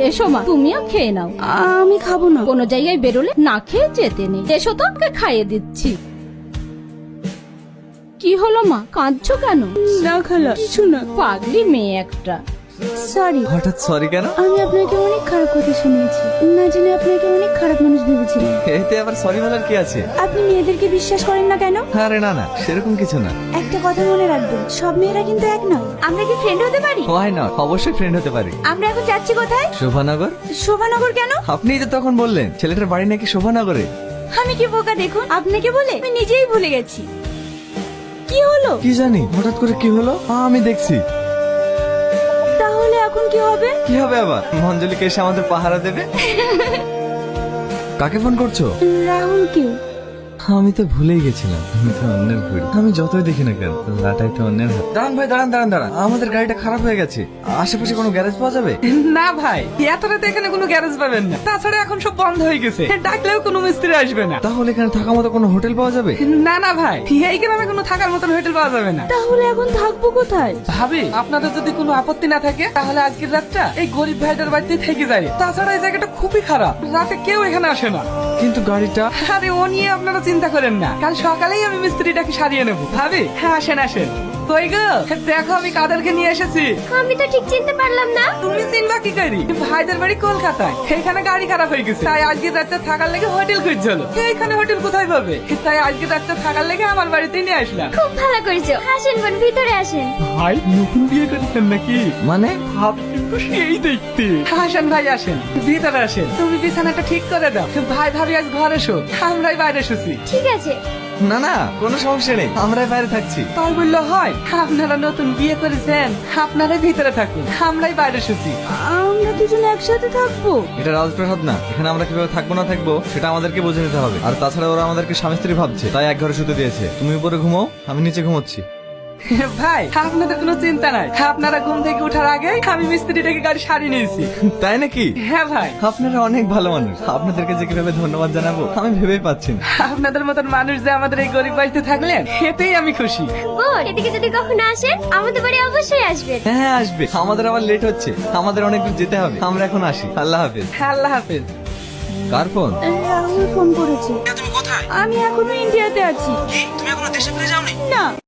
এসো মা, তুমিও খেয়ে নাও। আমি খাবো না। কোনো জায়গায় বেরোলে না খেয়ে যেতে নেই। এসো তো, ওকে খাইয়ে দিচ্ছি। কি হলো মা, কাঁদছো কেন? না খালা, কিছু না। পাগলি মেয়ে একটা। সরি। হঠাৎ সরি কেন? আমি আপনাকে অনেক খারাপ কথা শুনিয়েছি, না জেনে আপনাকে অনেক খারাপ মানুষ ভেবেছিলাম। এতে আবার সরি বলার কি আছে? আপনি মেয়েদেরকে বিশ্বাস করেন না কেন? আরে না না, সেরকম কিছু না। একটা কথা মনে রাখবেন, সব মেয়েরা কিন্তু এক নয়। আমরা কি ফ্রেন্ড হতে পারি? হয় না, অবশ্যই ফ্রেন্ড হতে পারি। আমরা এখন যাচ্ছি কোথায়? শোভানগর। শোভানগর কেন? আপনিই তো তখন বললেন ছেলেটার বাড়ি নাকি শোভানগরে। আমি কি বোকা দেখুন, আপনাকে বলে আমি নিজেই ভুলে গেছি। কি হলো? কি জানি হঠাৎ করে কি হলো, আমি দেখছি। তাহলে এখন কি হবে? কি হবে আবার? মঞ্জলিকে এসে আমাদের পাহারা দেবে। কাকে ফোন করছো? রাহুলকে। আমি তো ভুলেই গেছিলাম, আমি তো অন্যের ঘুরি। আমি যতই দেখি না কেন, লাটাই তো অন্যের হাত। দাঁড়ান ভাই, দাঁড়ান, আমাদের গাড়িটা খারাপ হয়ে গেছে। আশেপাশে কোনো গ্যারেজ পাওয়া যাবে? না ভাই, এত রাতে এখানে কোনো গ্যারেজ পাবেন না। তাছাড়া এখন সব বন্ধ হয়ে গেছে, ডাকলেও কোনো মিস্ত্রি আসবে না। তাহলে এখানে থাকার মতো কোনো হোটেল পাওয়া যাবে? না ভাই, এই গ্রামে কোনো থাকার মতন হোটেল পাওয়া যাবে না। তাহলে এখন থাকবো কোথায়? ভাবি, আপনাদের যদি কোনো আপত্তি না থাকে তাহলে আজকের রাতটা এই গরিব ভাইটার বাড়িতে থেকে যায়। তাছাড়া এই জায়গাটা খুবই খারাপ, রাতে কেউ এখানে আসে না। কিন্তু গাড়িটা? আরে ও নিয়ে আপনারা চিন্তা করেন না, কাল সকালেই আমি মিস্ত্রিটাকে সারিয়ে নেবো। ভাবি, হ্যাঁ আসেন। কই গো, দেখো আমি কাদেরকে নিয়ে এসেছি। আমি তো ঠিক চিনতে পারলাম না। তুমি চিনবা কি করি? ভাইদের বাড়ি কলকাতায়, এখানে গাড়ি খারাপ হয়ে গেছে, তাই আজকে রাতটা থাকার লেগে হোটেল খুঁজছিল। এইখানে হোটেল কোথায় পাবে, তাই আজকে রাতটা থাকার লেগে আমার বাড়িতেই নিয়ে আসলাম। খুব ভালো করেছো, আসেন বোন, ভিতরে আসেন। ভাই নতুন বিয়ে করেছেন নাকি? মানে? ভাব কিন্তু সেই দেখতে। আসেন ভাই আসেন, ভিতরে আসেন। তুমি বিছানাটা ঠিক করে দাও। ভাই ভাবি আজ ঘরে শো, আমরাই বাইরে শুছি। ঠিক আছে। না কোনো সমস্যা নেই, আমরাই বাইরে থাকছি। তাই বললো হয়? আপনারা নতুন বিয়ে করেছেন, আপনারাই ভিতরে থাকুন, আমরাই বাইরে শুছি। আমরা দুজনে একসাথে থাকবো? এটা রাজপ্রাসাদ না, এখানে আমরা কিভাবে থাকবো না থাকবো সেটা আমাদেরকে বুঝে নিতে হবে। আর তাছাড়া ওরা আমাদেরকে স্বামী স্ত্রী ভাবছে, তাই এক ঘরে শুতে দিয়েছে। তুমি উপরে ঘুমাও, আমি নিচে ঘুমোচ্ছি। ভাই আপনাদের কোনো চিন্তা নাই, আপনারা ঘুম থেকে ওঠার আগে আমি মিস্ত্রিটাকে গাড়ি সারিয়ে নিয়েছি। তাই নাকি? হ্যাঁ ভাই। আপনারা অনেক ভালো মানুষ, আপনাদেরকে যে কিভাবে ধন্যবাদ জানাবো আমি ভেবেই পাচ্ছি না। আপনাদের মতন মানুষ যে আমাদের এই গরিব বাড়িতে থাকলেন, এতেই আমি খুশি। বোন, এদিকে যদি কখনো আসেন আমাদের বাড়ি অবশ্যই আসবেন। হ্যাঁ আসবে, আমাদের আবার লেট হচ্ছে, আমাদের অনেক দূর যেতে হবে। আমরা এখন আসি, আল্লাহ হাফেজ। আল্লাহ হাফেজ। কার ফোন? রাহুল ফোন করেছে। তুমি কোথায়? আমি এখনো ইন্ডিয়াতে আছি। তুমি এখনো দেশে ফিরে যাওনি? না।